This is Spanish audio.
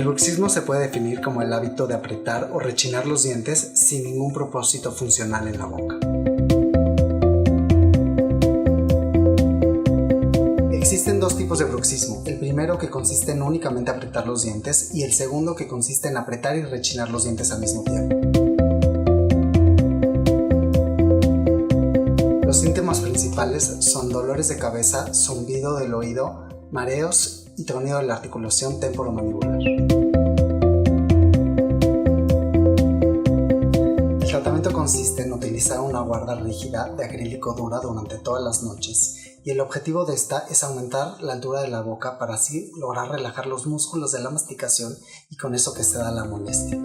bruxismo se puede definir como el hábito de apretar o rechinar los dientes sin ningún propósito funcional en la boca. Existen dos tipos de bruxismo, el primero que consiste en únicamente apretar los dientes y el segundo que consiste en apretar y rechinar los dientes al mismo tiempo. Los síntomas principales son dolores de cabeza, zumbido del oído, mareos y tronido de la articulación temporomandibular. El tratamiento consiste en utilizar una guarda rígida de acrílico dura durante todas las noches y el objetivo de esta es aumentar la altura de la boca para así lograr relajar los músculos de la masticación y con eso que se da la molestia.